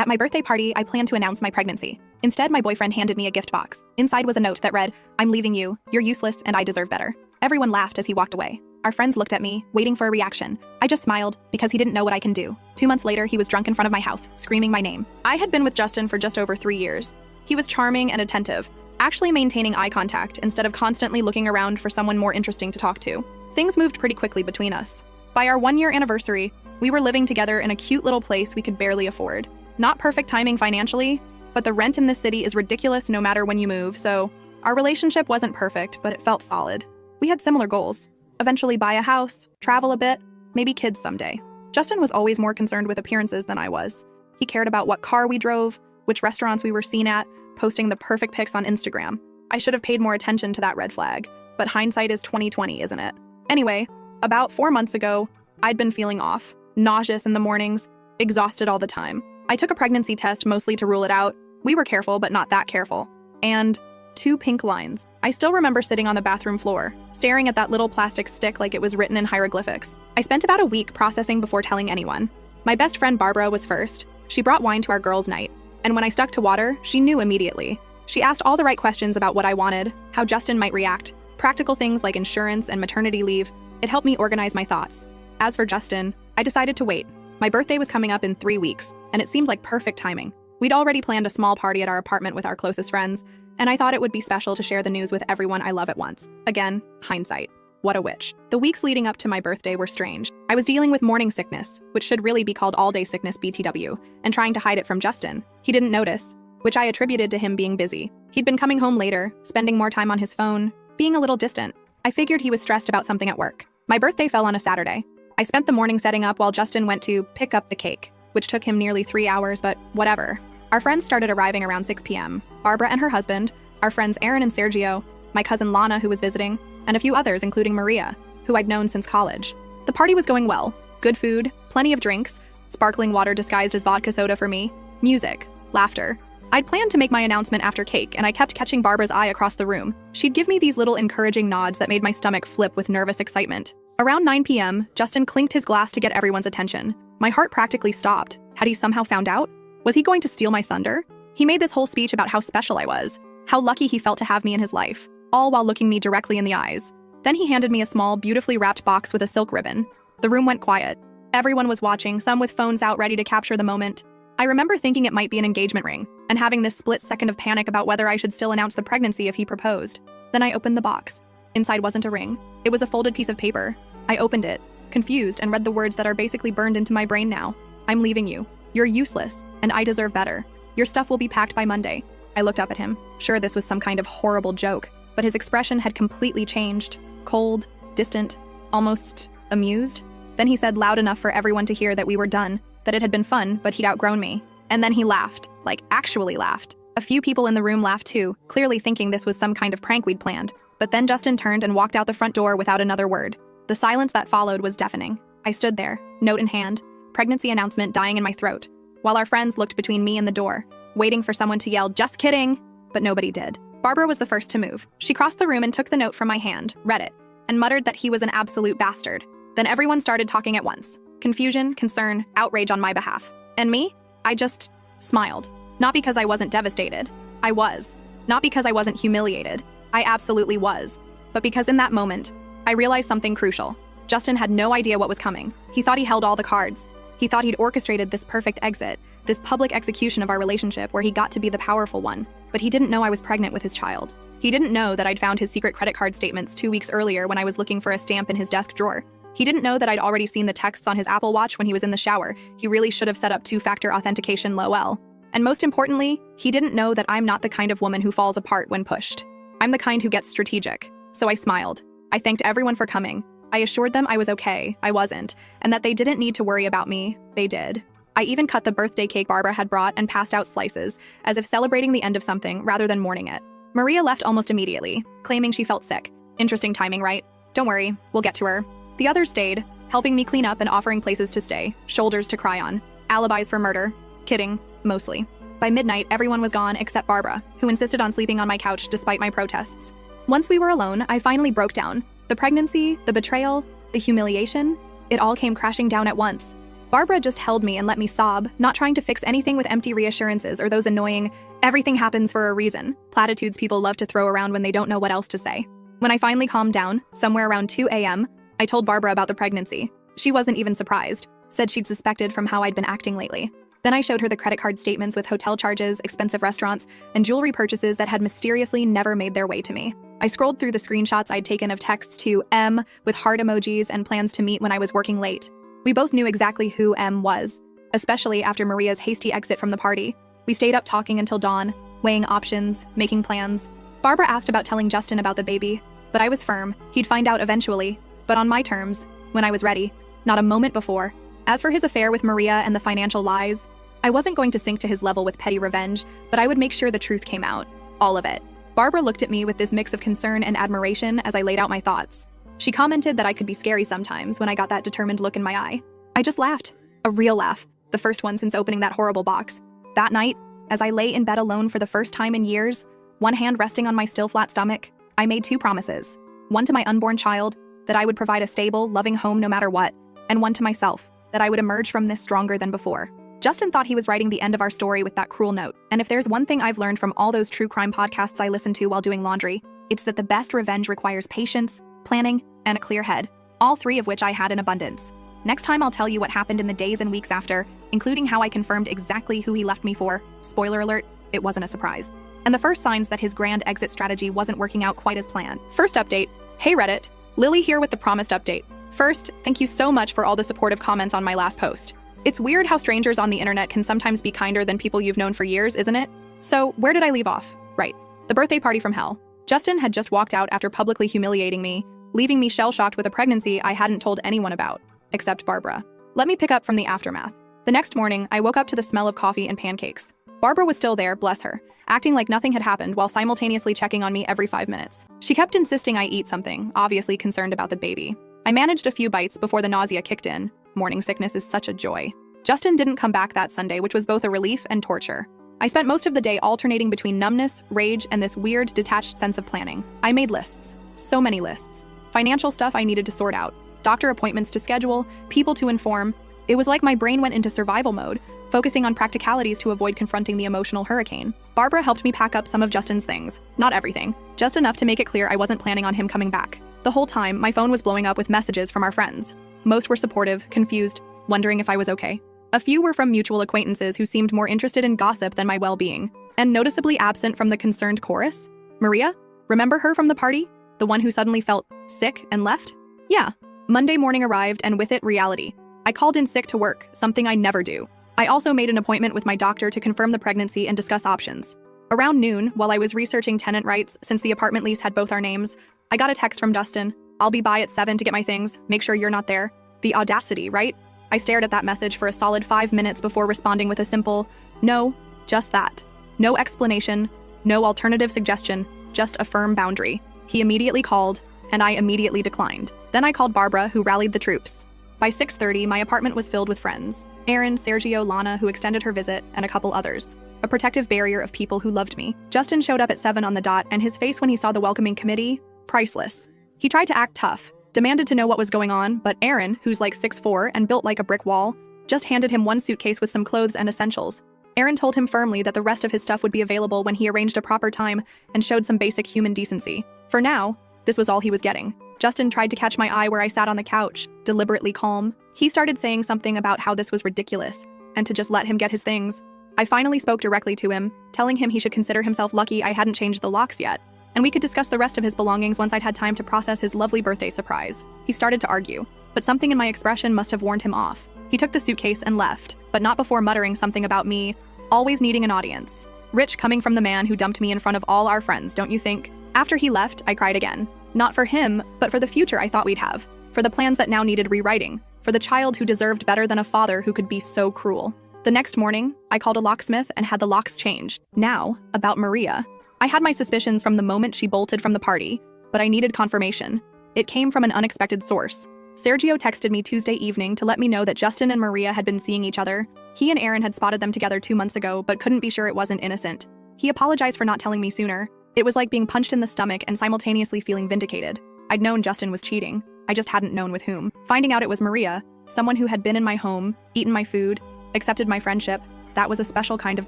At my birthday party, I planned to announce my pregnancy. Instead, my boyfriend handed me a gift box. Inside was a note that read, "I'm leaving you, you're useless, and I deserve better." Everyone laughed as he walked away. Our friends looked at me, waiting for a reaction. I just smiled, because he didn't know what I can do. 2 months later, he was drunk in front of my house, screaming my name. I had been with Justin for just over 3 years. He was charming and attentive, actually maintaining eye contact instead of constantly looking around for someone more interesting to talk to. Things moved pretty quickly between us. By our 1-year anniversary, we were living together in a cute little place we could barely afford. Not perfect timing financially, but the rent in this city is ridiculous no matter when you move, so our relationship wasn't perfect, but it felt solid. We had similar goals. Eventually buy a house, travel a bit, maybe kids someday. Justin was always more concerned with appearances than I was. He cared about what car we drove, which restaurants we were seen at, posting the perfect pics on Instagram. I should have paid more attention to that red flag, but hindsight is 20/20, isn't it? Anyway, about 4 months ago, I'd been feeling off, nauseous in the mornings, exhausted all the time. I took a pregnancy test mostly to rule it out. We were careful, but not that careful. And 2 pink lines. I still remember sitting on the bathroom floor, staring at that little plastic stick like it was written in hieroglyphics. I spent about a week processing before telling anyone. My best friend Barbara was first. She brought wine to our girls' night. And when I stuck to water, she knew immediately. She asked all the right questions about what I wanted, how Justin might react, practical things like insurance and maternity leave. It helped me organize my thoughts. As for Justin, I decided to wait. My birthday was coming up in 3 weeks, and it seemed like perfect timing. We'd already planned a small party at our apartment with our closest friends, and I thought it would be special to share the news with everyone I love at once. Again, hindsight. What a witch. The weeks leading up to my birthday were strange. I was dealing with morning sickness, which should really be called all-day sickness BTW, and trying to hide it from Justin. He didn't notice, which I attributed to him being busy. He'd been coming home later, spending more time on his phone, being a little distant. I figured he was stressed about something at work. My birthday fell on a Saturday. I spent the morning setting up while Justin went to pick up the cake, which took him nearly 3 hours, but whatever. Our friends started arriving around 6 p.m. Barbara and her husband, our friends Aaron and Sergio, my cousin Lana who was visiting, and a few others including Maria, who I'd known since college. The party was going well. Good food, plenty of drinks, sparkling water disguised as vodka soda for me, music, laughter. I'd planned to make my announcement after cake, and I kept catching Barbara's eye across the room. She'd give me these little encouraging nods that made my stomach flip with nervous excitement. Around 9 p.m., Justin clinked his glass to get everyone's attention. My heart practically stopped. Had he somehow found out? Was he going to steal my thunder? He made this whole speech about how special I was, how lucky he felt to have me in his life, all while looking me directly in the eyes. Then he handed me a small, beautifully wrapped box with a silk ribbon. The room went quiet. Everyone was watching, some with phones out ready to capture the moment. I remember thinking it might be an engagement ring, and having this split second of panic about whether I should still announce the pregnancy if he proposed. Then I opened the box. Inside wasn't a ring. It was a folded piece of paper. I opened it, confused, and read the words that are basically burned into my brain now. "I'm leaving you. You're useless, and I deserve better. Your stuff will be packed by Monday." I looked up at him, sure this was some kind of horrible joke, but his expression had completely changed. Cold, distant, almost amused. Then he said loud enough for everyone to hear that we were done, that it had been fun, but he'd outgrown me. And then he laughed, like actually laughed. A few people in the room laughed too, clearly thinking this was some kind of prank we'd planned. But then Justin turned and walked out the front door without another word. The silence that followed was deafening. I stood there, note in hand, pregnancy announcement dying in my throat, while our friends looked between me and the door, waiting for someone to yell, "Just kidding!" But nobody did. Barbara was the first to move. She crossed the room and took the note from my hand, read it, and muttered that he was an absolute bastard. Then everyone started talking at once. Confusion, concern, outrage on my behalf. And me? I just smiled. Not because I wasn't devastated. I was. Not because I wasn't humiliated. I absolutely was. But because in that moment, I realized something crucial. Justin had no idea what was coming. He thought he held all the cards. He thought he'd orchestrated this perfect exit, this public execution of our relationship where he got to be the powerful one. But he didn't know I was pregnant with his child. He didn't know that I'd found his secret credit card statements 2 weeks earlier when I was looking for a stamp in his desk drawer. He didn't know that I'd already seen the texts on his Apple Watch when he was in the shower. He really should have set up 2-factor authentication LOL. And most importantly, he didn't know that I'm not the kind of woman who falls apart when pushed. I'm the kind who gets strategic. So I smiled. I thanked everyone for coming. I assured them I was okay, I wasn't, and that they didn't need to worry about me. They did. I even cut the birthday cake Barbara had brought and passed out slices, as if celebrating the end of something rather than mourning it. Maria left almost immediately, claiming she felt sick. Interesting timing, right? Don't worry, we'll get to her. The others stayed, helping me clean up and offering places to stay, shoulders to cry on, alibis for murder. Kidding, mostly. By midnight, everyone was gone except Barbara, who insisted on sleeping on my couch despite my protests. Once we were alone, I finally broke down. The pregnancy, the betrayal, the humiliation, it all came crashing down at once. Barbara just held me and let me sob, not trying to fix anything with empty reassurances or those annoying, everything happens for a reason platitudes people love to throw around when they don't know what else to say. When I finally calmed down, somewhere around 2 a.m., I told Barbara about the pregnancy. She wasn't even surprised, said she'd suspected from how I'd been acting lately. Then I showed her the credit card statements with hotel charges, expensive restaurants, and jewelry purchases that had mysteriously never made their way to me. I scrolled through the screenshots I'd taken of texts to M with heart emojis and plans to meet when I was working late. We both knew exactly who M was, especially after Maria's hasty exit from the party. We stayed up talking until dawn, weighing options, making plans. Barbara asked about telling Justin about the baby, but I was firm. He'd find out eventually, but on my terms, when I was ready, not a moment before. As for his affair with Maria and the financial lies, I wasn't going to sink to his level with petty revenge, but I would make sure the truth came out. All of it. Barbara looked at me with this mix of concern and admiration as I laid out my thoughts. She commented that I could be scary sometimes when I got that determined look in my eye. I just laughed. A real laugh. The first one since opening that horrible box. That night, as I lay in bed alone for the first time in years, one hand resting on my still flat stomach, I made 2 promises. One to my unborn child, that I would provide a stable, loving home no matter what, and one to myself, that I would emerge from this stronger than before. Justin thought he was writing the end of our story with that cruel note, and if there's one thing I've learned from all those true crime podcasts I listen to while doing laundry, it's that the best revenge requires patience, planning, and a clear head, all 3 of which I had in abundance. Next time I'll tell you what happened in the days and weeks after, including how I confirmed exactly who he left me for. Spoiler alert, it wasn't a surprise. And the first signs that his grand exit strategy wasn't working out quite as planned. First update. Hey Reddit, Lily here with the promised update. First, thank you so much for all the supportive comments on my last post. It's weird how strangers on the internet can sometimes be kinder than people you've known for years, isn't it? So, where did I leave off? Right. The birthday party from hell. Justin had just walked out after publicly humiliating me, leaving me shell-shocked with a pregnancy I hadn't told anyone about, except Barbara. Let me pick up from the aftermath. The next morning, I woke up to the smell of coffee and pancakes. Barbara was still there, bless her, acting like nothing had happened while simultaneously checking on me every 5 minutes. She kept insisting I eat something, obviously concerned about the baby. I managed a few bites before the nausea kicked in. Morning sickness is such a joy. Justin didn't come back that Sunday, which was both a relief and torture. I spent most of the day alternating between numbness, rage, and this weird, detached sense of planning. I made lists. So many lists. Financial stuff I needed to sort out. Doctor appointments to schedule, people to inform. It was like my brain went into survival mode, focusing on practicalities to avoid confronting the emotional hurricane. Barbara helped me pack up some of Justin's things. Not everything. Just enough to make it clear I wasn't planning on him coming back. The whole time, my phone was blowing up with messages from our friends. Most were supportive, confused, wondering if I was okay. A few were from mutual acquaintances who seemed more interested in gossip than my well-being. And noticeably absent from the concerned chorus? Maria? Remember her from the party? The one who suddenly felt sick and left? Yeah. Monday morning arrived, and with it, reality. I called in sick to work, something I never do. I also made an appointment with my doctor to confirm the pregnancy and discuss options. Around noon, while I was researching tenant rights, since the apartment lease had both our names, I got a text from Justin. I'll be by at 7 to get my things. Make sure you're not there. The audacity, right? I stared at that message for a solid 5 minutes before responding with a simple, no, just that. No explanation, no alternative suggestion, just a firm boundary. He immediately called, and I immediately declined. Then I called Barbara, who rallied the troops. By 6:30, my apartment was filled with friends. Aaron, Sergio, Lana, who extended her visit, and a couple others. A protective barrier of people who loved me. Justin showed up at 7 on the dot, and his face when he saw the welcoming committee? Priceless. He tried to act tough, demanded to know what was going on, but Aaron, who's like 6'4" and built like a brick wall, just handed him one suitcase with some clothes and essentials. Aaron told him firmly that the rest of his stuff would be available when he arranged a proper time and showed some basic human decency. For now, this was all he was getting. Justin tried to catch my eye where I sat on the couch, deliberately calm. He started saying something about how this was ridiculous, and to just let him get his things. I finally spoke directly to him, telling him he should consider himself lucky I hadn't changed the locks yet, and we could discuss the rest of his belongings once I'd had time to process his lovely birthday surprise. He started to argue, but something in my expression must have warned him off. He took the suitcase and left, but not before muttering something about me always needing an audience. Rich coming from the man who dumped me in front of all our friends, don't you think? After he left, I cried again. Not for him, but for the future I thought we'd have. For the plans that now needed rewriting. For the child who deserved better than a father who could be so cruel. The next morning, I called a locksmith and had the locks changed. Now, about Maria. I had my suspicions from the moment she bolted from the party, but I needed confirmation. It came from an unexpected source. Sergio texted me Tuesday evening to let me know that Justin and Maria had been seeing each other. He and Aaron had spotted them together 2 months ago, but couldn't be sure it wasn't innocent. He apologized for not telling me sooner. It was like being punched in the stomach and simultaneously feeling vindicated. I'd known Justin was cheating. I just hadn't known with whom. Finding out it was Maria, someone who had been in my home, eaten my food, accepted my friendship. That was a special kind of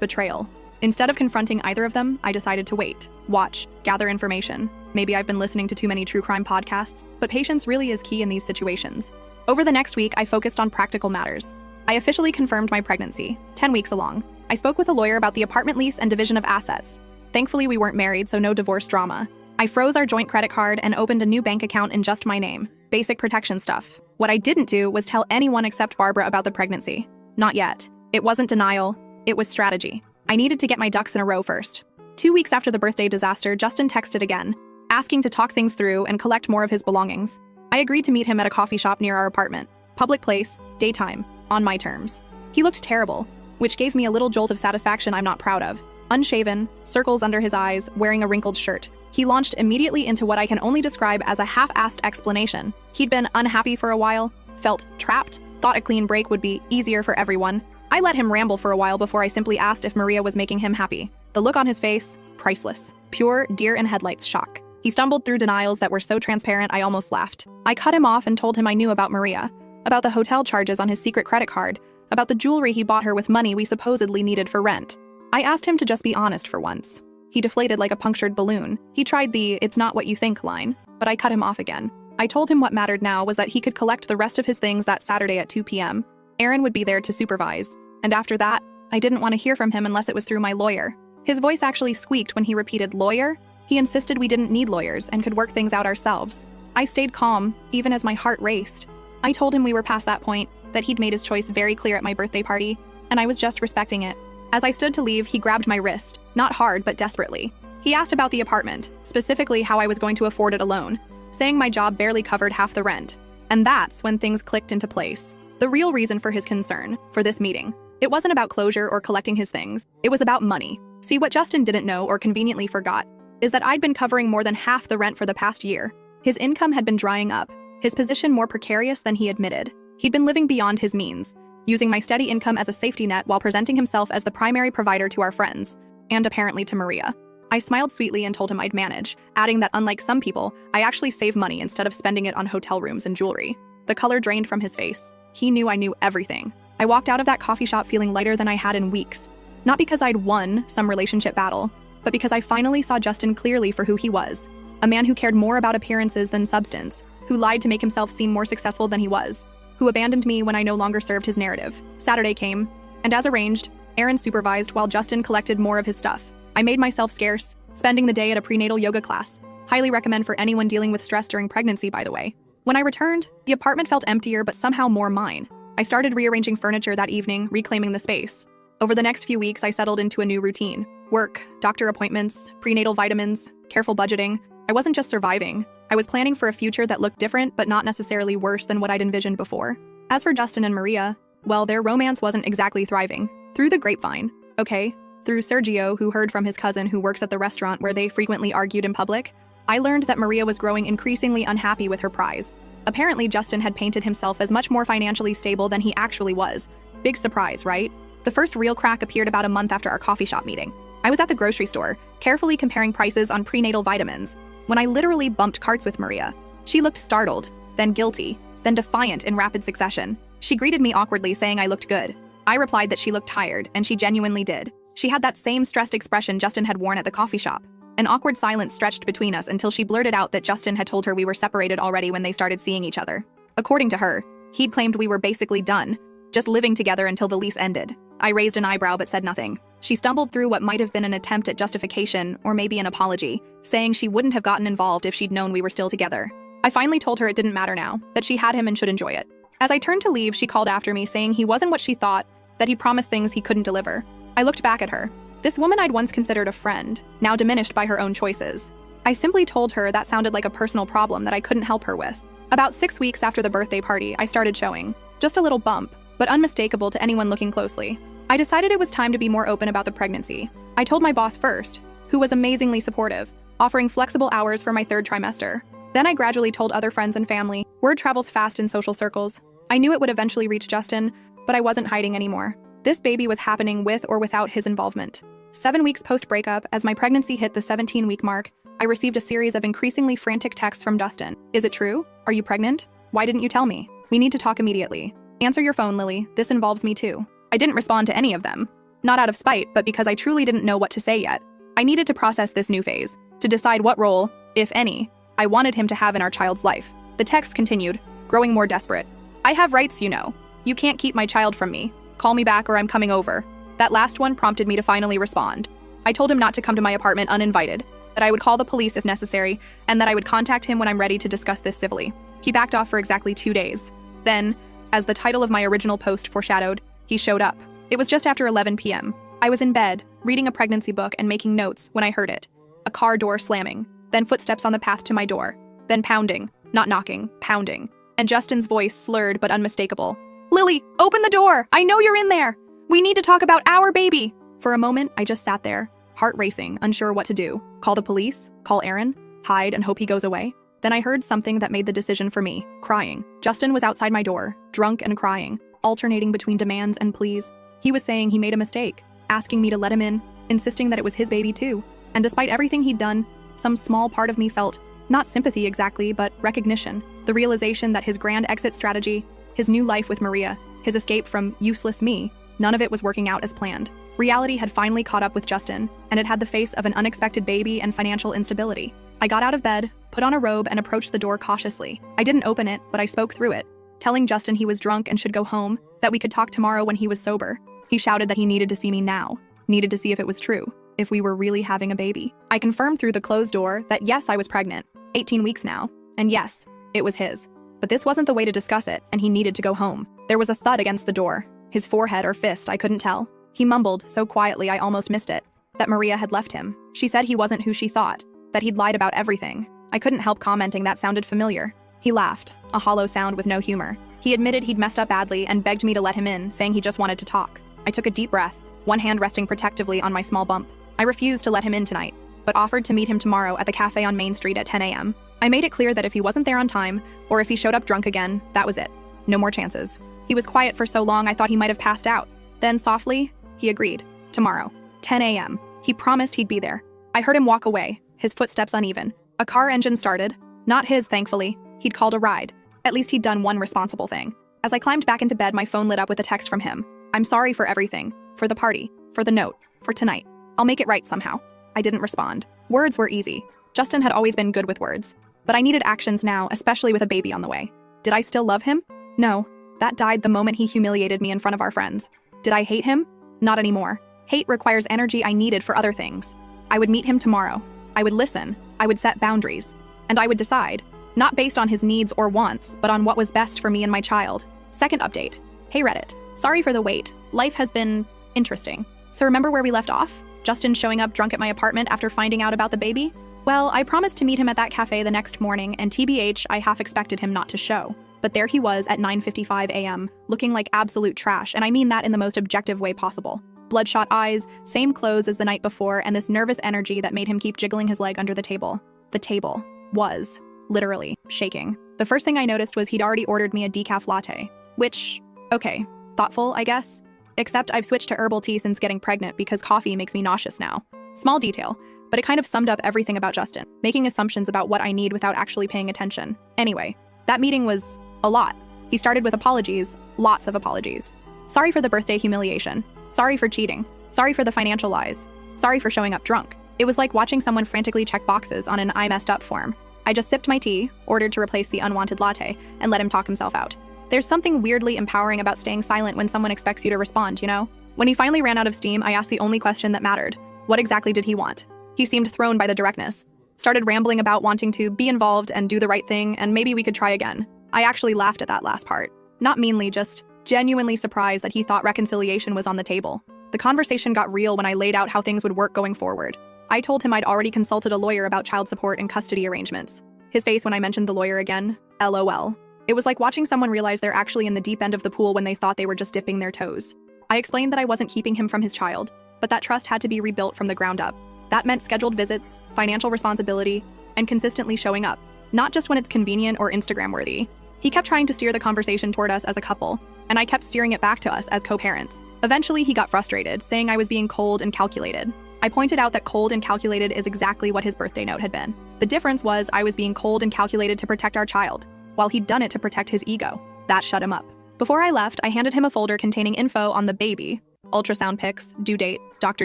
betrayal. Instead of confronting either of them, I decided to wait, watch, gather information. Maybe I've been listening to too many true crime podcasts, but patience really is key in these situations. Over the next week, I focused on practical matters. I officially confirmed my pregnancy, 10 weeks along. I spoke with a lawyer about the apartment lease and division of assets. Thankfully, we weren't married, so no divorce drama. I froze our joint credit card and opened a new bank account in just my name. Basic protection stuff. What I didn't do was tell anyone except Barbara about the pregnancy. Not yet. It wasn't denial, it was strategy. I needed to get my ducks in a row first. 2 weeks after the birthday disaster, Justin texted again, asking to talk things through and collect more of his belongings. I agreed to meet him at a coffee shop near our apartment. Public place, daytime, on my terms. He looked terrible, which gave me a little jolt of satisfaction I'm not proud of. Unshaven, circles under his eyes, wearing a wrinkled shirt. He launched immediately into what I can only describe as a half-assed explanation. He'd been unhappy for a while, felt trapped, thought a clean break would be easier for everyone. I let him ramble for a while before I simply asked if Maria was making him happy. The look on his face, priceless. Pure deer-in-headlights shock. He stumbled through denials that were so transparent I almost laughed. I cut him off and told him I knew about Maria, about the hotel charges on his secret credit card, about the jewelry he bought her with money we supposedly needed for rent. I asked him to just be honest for once. He deflated like a punctured balloon. He tried the "it's not what you think" line, but I cut him off again. I told him what mattered now was that he could collect the rest of his things that Saturday at 2 p.m. Aaron would be there to supervise. And after that, I didn't want to hear from him unless it was through my lawyer. His voice actually squeaked when he repeated lawyer. He insisted we didn't need lawyers and could work things out ourselves. I stayed calm, even as my heart raced. I told him we were past that point, that he'd made his choice very clear at my birthday party, and I was just respecting it. As I stood to leave, he grabbed my wrist, not hard, but desperately. He asked about the apartment, specifically how I was going to afford it alone, saying my job barely covered half the rent. And that's when things clicked into place. The real reason for his concern, for this meeting. It wasn't about closure or collecting his things. It was about money. See, what Justin didn't know or conveniently forgot is that I'd been covering more than half the rent for the past year. His income had been drying up, his position more precarious than he admitted. He'd been living beyond his means, using my steady income as a safety net while presenting himself as the primary provider to our friends, and apparently to Maria. I smiled sweetly and told him I'd manage, adding that unlike some people, I actually save money instead of spending it on hotel rooms and jewelry. The color drained from his face. He knew I knew everything. I walked out of that coffee shop feeling lighter than I had in weeks. Not because I'd won some relationship battle, but because I finally saw Justin clearly for who he was. A man who cared more about appearances than substance, who lied to make himself seem more successful than he was, who abandoned me when I no longer served his narrative. Saturday came, and as arranged, Aaron supervised while Justin collected more of his stuff. I made myself scarce, spending the day at a prenatal yoga class. Highly recommend for anyone dealing with stress during pregnancy, by the way. When I returned, the apartment felt emptier but somehow more mine. I started rearranging furniture that evening, reclaiming the space. Over the next few weeks, I settled into a new routine. Work, doctor appointments, prenatal vitamins, careful budgeting. I wasn't just surviving. I was planning for a future that looked different but not necessarily worse than what I'd envisioned before. As for Justin and Maria, well, their romance wasn't exactly thriving. Through the grapevine, okay? Through Sergio, who heard from his cousin who works at the restaurant where they frequently argued in public, I learned that Maria was growing increasingly unhappy with her prize. Apparently, Justin had painted himself as much more financially stable than he actually was. Big surprise, right? The first real crack appeared about a month after our coffee shop meeting. I was at the grocery store, carefully comparing prices on prenatal vitamins, when I literally bumped carts with Maria. She looked startled, then guilty, then defiant in rapid succession. She greeted me awkwardly, saying I looked good. I replied that she looked tired, and she genuinely did. She had that same stressed expression Justin had worn at the coffee shop. An awkward silence stretched between us until she blurted out that Justin had told her we were separated already when they started seeing each other. According to her, he'd claimed we were basically done, just living together until the lease ended. I raised an eyebrow but said nothing. She stumbled through what might have been an attempt at justification, or maybe an apology, saying she wouldn't have gotten involved if she'd known we were still together. I finally told her it didn't matter now, that she had him and should enjoy it. As I turned to leave, she called after me, saying he wasn't what she thought, that he promised things he couldn't deliver. I looked back at her. This woman I'd once considered a friend, now diminished by her own choices. I simply told her that sounded like a personal problem that I couldn't help her with. About 6 weeks after the birthday party, I started showing. Just a little bump, but unmistakable to anyone looking closely. I decided it was time to be more open about the pregnancy. I told my boss first, who was amazingly supportive, offering flexible hours for my 3rd trimester. Then I gradually told other friends and family. Word travels fast in social circles. I knew it would eventually reach Justin, but I wasn't hiding anymore. This baby was happening with or without his involvement. 7 weeks post-breakup, as my pregnancy hit the 17-week mark, I received a series of increasingly frantic texts from Justin. Is it true? Are you pregnant? Why didn't you tell me? We need to talk immediately. Answer your phone, Lily. This involves me too. I didn't respond to any of them. Not out of spite, but because I truly didn't know what to say yet. I needed to process this new phase, to decide what role, if any, I wanted him to have in our child's life. The text continued, growing more desperate. I have rights, you know. You can't keep my child from me. Call me back or I'm coming over. That last one prompted me to finally respond. I told him not to come to my apartment uninvited, that I would call the police if necessary, and that I would contact him when I'm ready to discuss this civilly. He backed off for exactly 2 days. Then, as the title of my original post foreshadowed, he showed up. It was just after 11 p.m. I was in bed, reading a pregnancy book and making notes when I heard it. A car door slamming, then footsteps on the path to my door, then pounding, not knocking, pounding, and Justin's voice slurred but unmistakable. Lily, open the door! I know you're in there! We need to talk about our baby! For a moment, I just sat there, heart racing, unsure what to do. Call the police? Call Aaron? Hide and hope he goes away? Then I heard something that made the decision for me, crying. Justin was outside my door, drunk and crying, alternating between demands and pleas. He was saying he made a mistake, asking me to let him in, insisting that it was his baby too. And despite everything he'd done, some small part of me felt, not sympathy exactly, but recognition. The realization that his grand exit strategy, his new life with Maria, his escape from useless me, none of it was working out as planned. Reality had finally caught up with Justin, and it had the face of an unexpected baby and financial instability. I got out of bed, put on a robe, and approached the door cautiously. I didn't open it, but I spoke through it, telling Justin he was drunk and should go home, that we could talk tomorrow when he was sober. He shouted that he needed to see me now, needed to see if it was true, if we were really having a baby. I confirmed through the closed door that yes, I was pregnant, 18 weeks now, and yes, it was his. But this wasn't the way to discuss it, and he needed to go home. There was a thud against the door, his forehead or fist, I couldn't tell. He mumbled, so quietly I almost missed it, that Maria had left him. She said he wasn't who she thought, that he'd lied about everything. I couldn't help commenting that sounded familiar. He laughed, a hollow sound with no humor. He admitted he'd messed up badly and begged me to let him in, saying he just wanted to talk. I took a deep breath, one hand resting protectively on my small bump. I refused to let him in tonight, but offered to meet him tomorrow at the cafe on Main Street at 10 a.m. I made it clear that if he wasn't there on time, or if he showed up drunk again, that was it. No more chances. He was quiet for so long I thought he might have passed out. Then softly, he agreed. Tomorrow, 10 a.m. He promised he'd be there. I heard him walk away, his footsteps uneven. A car engine started. Not his, thankfully. He'd called a ride. At least he'd done one responsible thing. As I climbed back into bed, my phone lit up with a text from him. I'm sorry for everything. For the party. For the note. For tonight. I'll make it right somehow. I didn't respond. Words were easy. Justin had always been good with words. But I needed actions now, especially with a baby on the way. Did I still love him? No. That died the moment he humiliated me in front of our friends. Did I hate him? Not anymore. Hate requires energy I needed for other things. I would meet him tomorrow. I would listen. I would set boundaries. And I would decide, not based on his needs or wants, but on what was best for me and my child. Second update. Hey Reddit. Sorry for the wait. Life has been interesting. So remember where we left off? Justin showing up drunk at my apartment after finding out about the baby? Well, I promised to meet him at that cafe the next morning, and TBH, I half expected him not to show. But there he was at 9:55 a.m., looking like absolute trash, and I mean that in the most objective way possible. Bloodshot eyes, same clothes as the night before, and this nervous energy that made him keep jiggling his leg under the table. The table was, literally, shaking. The first thing I noticed was he'd already ordered me a decaf latte. Which, okay, thoughtful, I guess? Except I've switched to herbal tea since getting pregnant because coffee makes me nauseous now. Small detail, but it kind of summed up everything about Justin, making assumptions about what I need without actually paying attention. Anyway, that meeting was a lot. He started with apologies, lots of apologies. Sorry for the birthday humiliation. Sorry for cheating. Sorry for the financial lies. Sorry for showing up drunk. It was like watching someone frantically check boxes on an I messed up form. I just sipped my tea, ordered to replace the unwanted latte, and let him talk himself out. There's something weirdly empowering about staying silent when someone expects you to respond, you know? When he finally ran out of steam, I asked the only question that mattered. What exactly did he want? He seemed thrown by the directness. Started rambling about wanting to be involved and do the right thing, and maybe we could try again. I actually laughed at that last part. Not meanly, just genuinely surprised that he thought reconciliation was on the table. The conversation got real when I laid out how things would work going forward. I told him I'd already consulted a lawyer about child support and custody arrangements. His face when I mentioned the lawyer again, LOL. It was like watching someone realize they're actually in the deep end of the pool when they thought they were just dipping their toes. I explained that I wasn't keeping him from his child, but that trust had to be rebuilt from the ground up. That meant scheduled visits, financial responsibility, and consistently showing up, not just when it's convenient or Instagram-worthy. He kept trying to steer the conversation toward us as a couple, and I kept steering it back to us as co-parents. Eventually, he got frustrated, saying I was being cold and calculated. I pointed out that cold and calculated is exactly what his birthday note had been. The difference was I was being cold and calculated to protect our child, while he'd done it to protect his ego. That shut him up. Before I left, I handed him a folder containing info on the baby, ultrasound pics, due date, doctor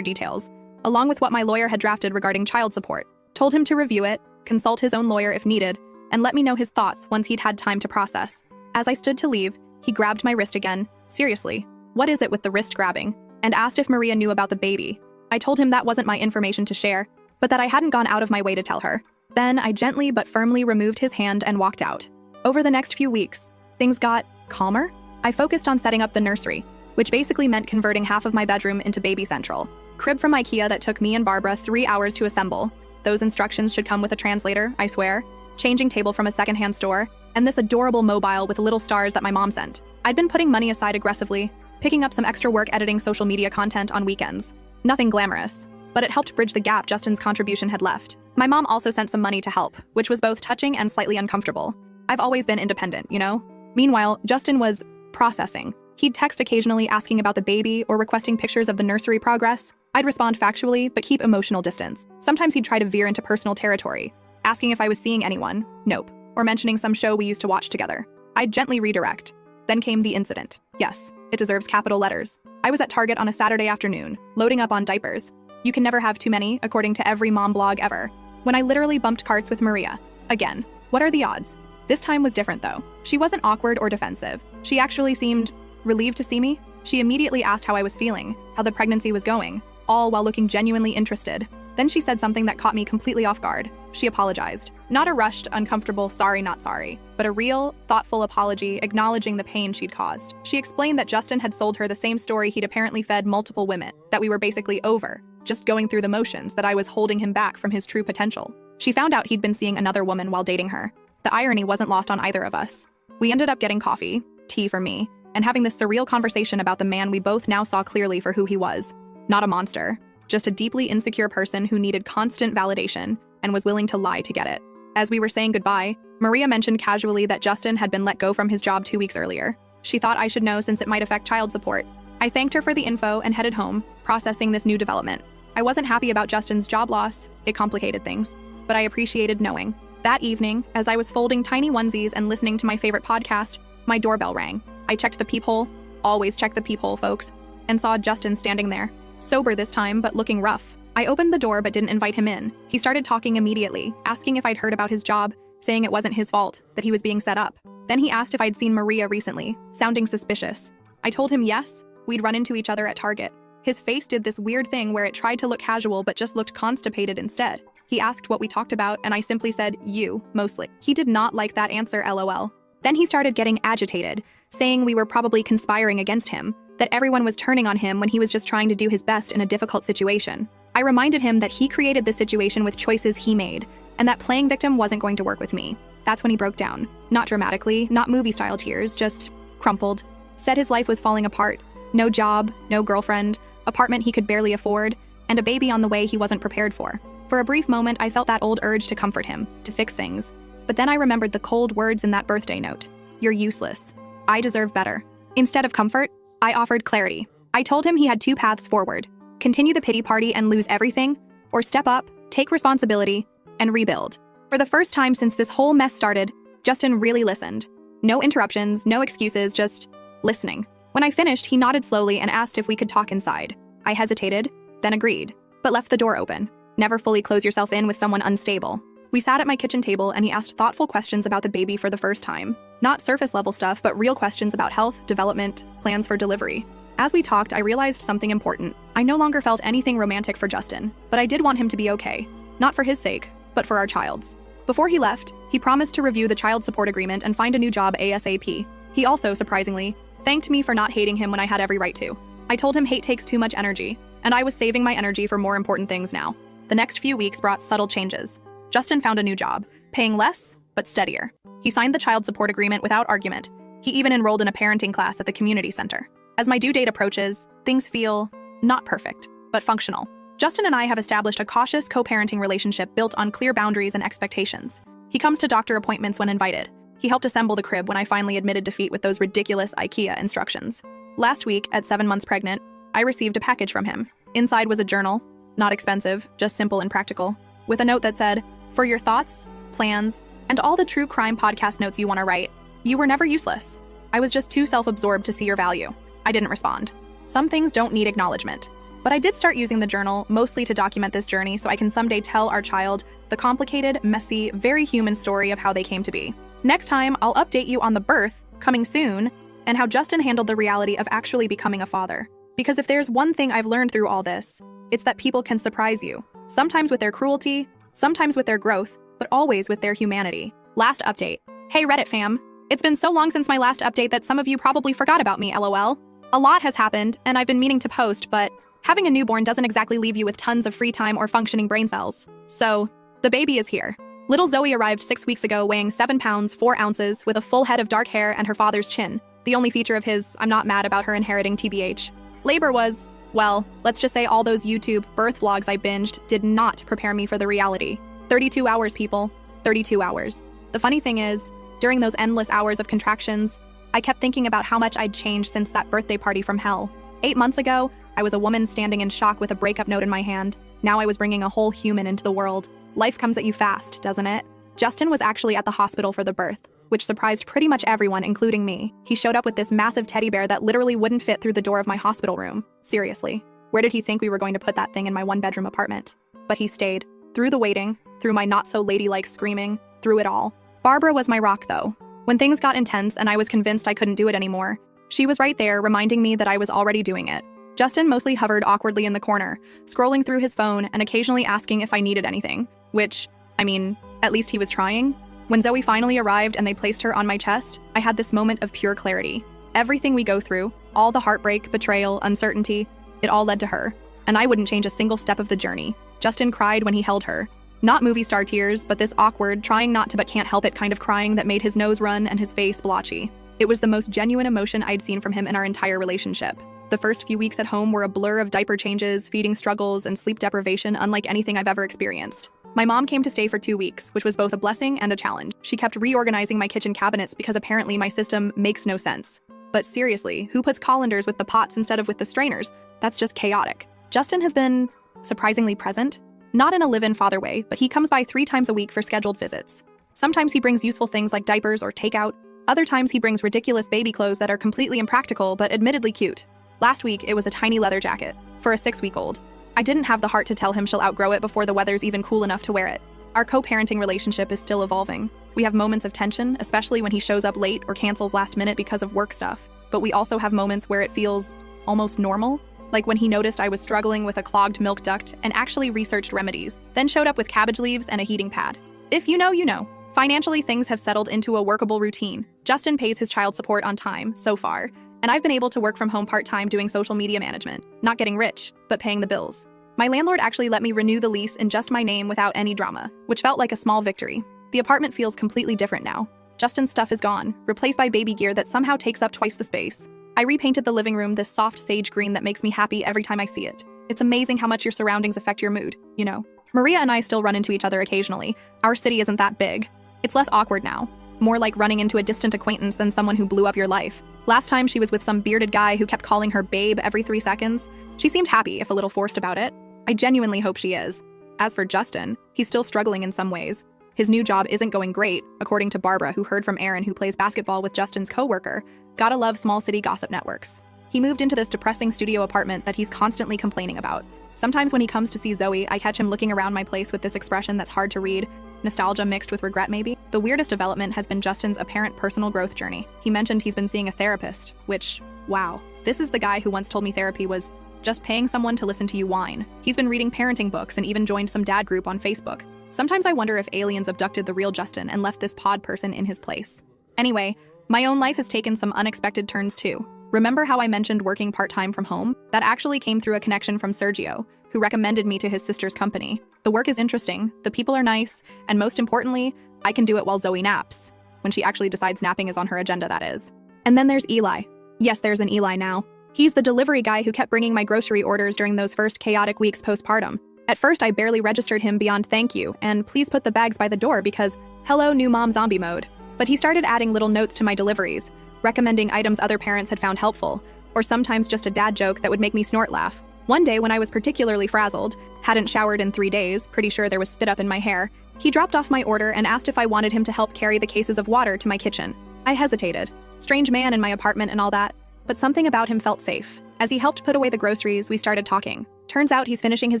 details, along with what my lawyer had drafted regarding child support. Told him to review it, consult his own lawyer if needed, and let me know his thoughts once he'd had time to process. As I stood to leave, he grabbed my wrist again. Seriously, what is it with the wrist grabbing? And asked if Maria knew about the baby. I told him that wasn't my information to share, but that I hadn't gone out of my way to tell her. Then I gently but firmly removed his hand and walked out. Over the next few weeks, things got calmer. I focused on setting up the nursery, which basically meant converting half of my bedroom into Baby Central. Crib from IKEA that took me and Barbara 3 hours to assemble. Those instructions should come with a translator, I swear. Changing table from a secondhand store, and this adorable mobile with little stars that my mom sent. I'd been putting money aside aggressively, picking up some extra work editing social media content on weekends. Nothing glamorous, but it helped bridge the gap Justin's contribution had left. My mom also sent some money to help, which was both touching and slightly uncomfortable. I've always been independent, you know? Meanwhile, Justin was processing. He'd text occasionally asking about the baby or requesting pictures of the nursery progress. I'd respond factually, but keep emotional distance. Sometimes he'd try to veer into personal territory, asking if I was seeing anyone, nope, or mentioning some show we used to watch together. I'd gently redirect. Then came the incident. Yes, it deserves capital letters. I was at Target on a Saturday afternoon, loading up on diapers. You can never have too many, according to every mom blog ever. When I literally bumped carts with Maria. Again, what are the odds? This time was different though. She wasn't awkward or defensive. She actually seemed relieved to see me. She immediately asked how I was feeling, how the pregnancy was going, all while looking genuinely interested. Then she said something that caught me completely off guard. She apologized. Not a rushed, uncomfortable sorry, not sorry, but a real, thoughtful apology acknowledging the pain she'd caused. She explained that Justin had sold her the same story he'd apparently fed multiple women, that we were basically over, just going through the motions, that I was holding him back from his true potential. She found out he'd been seeing another woman while dating her. The irony wasn't lost on either of us. We ended up getting coffee, tea for me, and having this surreal conversation about the man we both now saw clearly for who he was. Not a monster, just a deeply insecure person who needed constant validation and was willing to lie to get it. As we were saying goodbye, Maria mentioned casually that Justin had been let go from his job 2 weeks earlier. She thought I should know since it might affect child support. I thanked her for the info and headed home, processing this new development. I wasn't happy about Justin's job loss, it complicated things, but I appreciated knowing. That evening, as I was folding tiny onesies and listening to my favorite podcast, my doorbell rang. I checked the peephole, always check the peephole, folks, and saw Justin standing there. Sober this time, but looking rough. I opened the door but didn't invite him in. He started talking immediately, asking if I'd heard about his job, saying it wasn't his fault, that he was being set up. Then he asked if I'd seen Maria recently, sounding suspicious. I told him yes, we'd run into each other at Target. His face did this weird thing where it tried to look casual but just looked constipated instead. He asked what we talked about and I simply said, you, mostly. He did not like that answer, LOL. Then he started getting agitated, saying we were probably conspiring against him, that everyone was turning on him when he was just trying to do his best in a difficult situation. I reminded him that he created this situation with choices he made, and that playing victim wasn't going to work with me. That's when he broke down. Not dramatically, not movie-style tears, just crumpled. Said his life was falling apart. No job, no girlfriend, apartment he could barely afford, and a baby on the way he wasn't prepared for. For a brief moment, I felt that old urge to comfort him, to fix things. But then I remembered the cold words in that birthday note. You're useless. I deserve better. Instead of comfort, I offered clarity. I told him he had 2 paths forward. Continue the pity party and lose everything, or step up, take responsibility, and rebuild. For the first time since this whole mess started, Justin really listened. No interruptions, no excuses, just listening. When I finished, he nodded slowly and asked if we could talk inside. I hesitated, then agreed, but left the door open. Never fully close yourself in with someone unstable. We sat at my kitchen table and he asked thoughtful questions about the baby for the first time. Not surface level stuff, but real questions about health, development, plans for delivery. As we talked, I realized something important. I no longer felt anything romantic for Justin, but I did want him to be okay. Not for his sake, but for our child's. Before he left, he promised to review the child support agreement and find a new job ASAP. He also, surprisingly, thanked me for not hating him when I had every right to. I told him hate takes too much energy, and I was saving my energy for more important things now. The next few weeks brought subtle changes. Justin found a new job, paying less, but steadier. He signed the child support agreement without argument. He even enrolled in a parenting class at the community center. As my due date approaches, things feel not perfect, but functional. Justin and I have established a cautious co-parenting relationship built on clear boundaries and expectations. He comes to doctor appointments when invited. He helped assemble the crib when I finally admitted defeat with those ridiculous IKEA instructions. Last week, at 7 months pregnant, I received a package from him. Inside was a journal, not expensive, just simple and practical, with a note that said, "For your thoughts, plans, and all the true crime podcast notes you want to write, you were never useless." I was just too self-absorbed to see your value. I didn't respond. Some things don't need acknowledgement. But I did start using the journal, mostly to document this journey so I can someday tell our child the complicated, messy, very human story of how they came to be. Next time, I'll update you on the birth, coming soon, and how Justin handled the reality of actually becoming a father. Because if there's one thing I've learned through all this, it's that people can surprise you. Sometimes with their cruelty, sometimes with their growth, but always with their humanity. Last update. Hey Reddit fam. It's been so long since my last update that some of you probably forgot about me, lol. A lot has happened, and I've been meaning to post, but having a newborn doesn't exactly leave you with tons of free time or functioning brain cells. So, the baby is here. Little Zoe arrived 6 weeks ago weighing 7 pounds, 4 ounces, with a full head of dark hair and her father's chin. The only feature of his, I'm not mad about her inheriting TBH. Labor was, well, let's just say all those YouTube birth vlogs I binged did not prepare me for the reality. 32 hours, people. 32 hours. The funny thing is, during those endless hours of contractions, I kept thinking about how much I'd changed since that birthday party from hell. 8 months ago, I was a woman standing in shock with a breakup note in my hand. Now I was bringing a whole human into the world. Life comes at you fast, doesn't it? Justin was actually at the hospital for the birth, which surprised pretty much everyone, including me. He showed up with this massive teddy bear that literally wouldn't fit through the door of my hospital room. Seriously, where did he think we were going to put that thing in my one-bedroom apartment? But he stayed. Through the waiting, through my not-so-ladylike screaming, through it all. Barbara was my rock, though. When things got intense and I was convinced I couldn't do it anymore, she was right there reminding me that I was already doing it. Justin mostly hovered awkwardly in the corner, scrolling through his phone and occasionally asking if I needed anything, which, I mean, at least he was trying. When Zoe finally arrived and they placed her on my chest, I had this moment of pure clarity. Everything we go through, all the heartbreak, betrayal, uncertainty, it all led to her. And I wouldn't change a single step of the journey. Justin cried when he held her. Not movie star tears, but this awkward, trying not to but can't help it kind of crying that made his nose run and his face blotchy. It was the most genuine emotion I'd seen from him in our entire relationship. The first few weeks at home were a blur of diaper changes, feeding struggles, and sleep deprivation unlike anything I've ever experienced. My mom came to stay for 2 weeks, which was both a blessing and a challenge. She kept reorganizing my kitchen cabinets because apparently my system makes no sense. But seriously, who puts colanders with the pots instead of with the strainers? That's just chaotic. Justin has been surprisingly present. Not in a live-in father way, but he comes by 3 times a week for scheduled visits. Sometimes he brings useful things like diapers or takeout. Other times he brings ridiculous baby clothes that are completely impractical but admittedly cute. Last week, it was a tiny leather jacket for a 6-week-old. I didn't have the heart to tell him she'll outgrow it before the weather's even cool enough to wear it. Our co-parenting relationship is still evolving. We have moments of tension, especially when he shows up late or cancels last minute because of work stuff. But we also have moments where it feels almost normal, like when he noticed I was struggling with a clogged milk duct and actually researched remedies, then showed up with cabbage leaves and a heating pad. If you know, you know. Financially, things have settled into a workable routine. Justin pays his child support on time, so far, and I've been able to work from home part-time doing social media management, not getting rich, but paying the bills. My landlord actually let me renew the lease in just my name without any drama, which felt like a small victory. The apartment feels completely different now. Justin's stuff is gone, replaced by baby gear that somehow takes up twice the space. I repainted the living room this soft sage green that makes me happy every time I see it. It's amazing how much your surroundings affect your mood, you know. Maria and I still run into each other occasionally. Our city isn't that big. It's less awkward now. More like running into a distant acquaintance than someone who blew up your life. Last time she was with some bearded guy who kept calling her babe every 3 seconds. She seemed happy, if a little forced about it. I genuinely hope she is. As for Justin, he's still struggling in some ways. His new job isn't going great, according to Barbara, who heard from Aaron, who plays basketball with Justin's coworker. Gotta love small city gossip networks. He moved into this depressing studio apartment that he's constantly complaining about. Sometimes when he comes to see Zoe, I catch him looking around my place with this expression that's hard to read. Nostalgia mixed with regret, maybe? The weirdest development has been Justin's apparent personal growth journey. He mentioned he's been seeing a therapist, which, wow. This is the guy who once told me therapy was just paying someone to listen to you whine. He's been reading parenting books and even joined some dad group on Facebook. Sometimes I wonder if aliens abducted the real Justin and left this pod person in his place. Anyway, my own life has taken some unexpected turns too. Remember how I mentioned working part-time from home? That actually came through a connection from Sergio, who recommended me to his sister's company. The work is interesting, the people are nice, and most importantly, I can do it while Zoe naps. When she actually decides napping is on her agenda, that is. And then there's Eli. Yes, there's an Eli now. He's the delivery guy who kept bringing my grocery orders during those first chaotic weeks postpartum. At first, I barely registered him beyond thank you, and please put the bags by the door because, hello, new mom zombie mode. But he started adding little notes to my deliveries, recommending items other parents had found helpful, or sometimes just a dad joke that would make me snort laugh. One day when I was particularly frazzled, hadn't showered in 3 days, pretty sure there was spit up in my hair, he dropped off my order and asked if I wanted him to help carry the cases of water to my kitchen. I hesitated. Strange man in my apartment and all that, but something about him felt safe. As he helped put away the groceries, we started talking. Turns out he's finishing his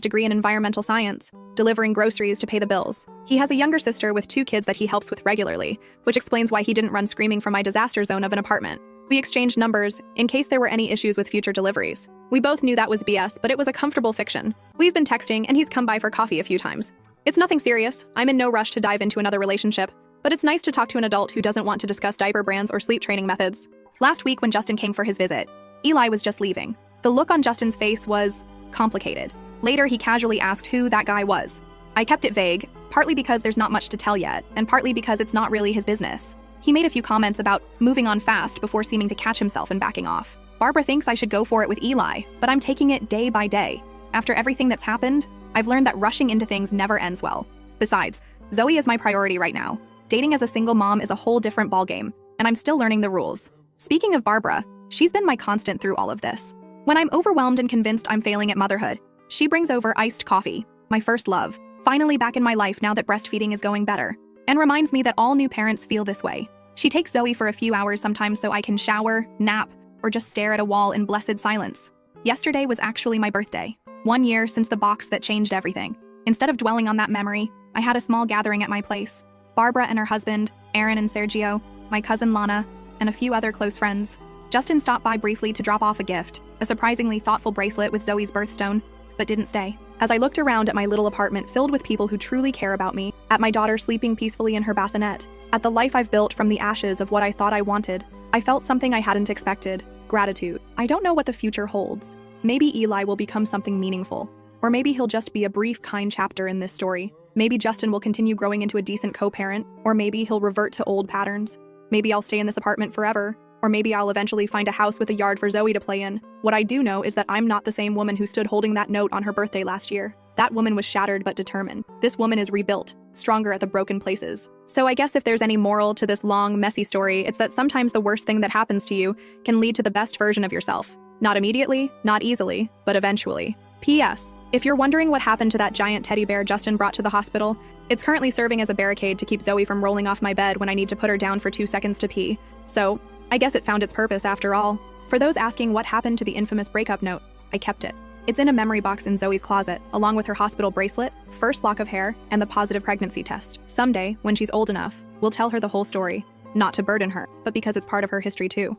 degree in environmental science, delivering groceries to pay the bills. He has a younger sister with 2 kids that he helps with regularly, which explains why he didn't run screaming from my disaster zone of an apartment. We exchanged numbers in case there were any issues with future deliveries. We both knew that was BS, but it was a comfortable fiction. We've been texting, and he's come by for coffee a few times. It's nothing serious. I'm in no rush to dive into another relationship, but it's nice to talk to an adult who doesn't want to discuss diaper brands or sleep training methods. Last week when Justin came for his visit, Eli was just leaving. The look on Justin's face was complicated. Later, he casually asked who that guy was. I kept it vague, partly because there's not much to tell yet, and partly because it's not really his business. He made a few comments about moving on fast before seeming to catch himself and backing off. Barbara thinks I should go for it with Eli, but I'm taking it day by day. After everything that's happened, I've learned that rushing into things never ends well. Besides, Zoe is my priority right now. Dating as a single mom is a whole different ballgame, and I'm still learning the rules. Speaking of Barbara, she's been my constant through all of this. When I'm overwhelmed and convinced I'm failing at motherhood, she brings over iced coffee, my first love, finally back in my life now that breastfeeding is going better, and reminds me that all new parents feel this way. She takes Zoe for a few hours sometimes so I can shower, nap, or just stare at a wall in blessed silence. Yesterday was actually my birthday, 1 year since the box that changed everything. Instead of dwelling on that memory, I had a small gathering at my place. Barbara and her husband, Aaron and Sergio, my cousin Lana, and a few other close friends. Justin stopped by briefly to drop off a gift, a surprisingly thoughtful bracelet with Zoe's birthstone, but didn't stay. As I looked around at my little apartment filled with people who truly care about me, at my daughter sleeping peacefully in her bassinet, at the life I've built from the ashes of what I thought I wanted, I felt something I hadn't expected: gratitude. I don't know what the future holds. Maybe Eli will become something meaningful, or maybe he'll just be a brief, kind chapter in this story. Maybe Justin will continue growing into a decent co-parent, or maybe he'll revert to old patterns. Maybe I'll stay in this apartment forever, or maybe I'll eventually find a house with a yard for Zoe to play in. What I do know is that I'm not the same woman who stood holding that note on her birthday last year. That woman was shattered but determined. This woman is rebuilt, stronger at the broken places. So I guess if there's any moral to this long, messy story, it's that sometimes the worst thing that happens to you can lead to the best version of yourself. Not immediately, not easily, but eventually. P.S. If you're wondering what happened to that giant teddy bear Justin brought to the hospital, it's currently serving as a barricade to keep Zoe from rolling off my bed when I need to put her down for 2 seconds to pee. So, I guess it found its purpose after all. For those asking what happened to the infamous breakup note, I kept it. It's in a memory box in Zoe's closet, along with her hospital bracelet, first lock of hair, and the positive pregnancy test. Someday, when she's old enough, we'll tell her the whole story. Not to burden her, but because it's part of her history too.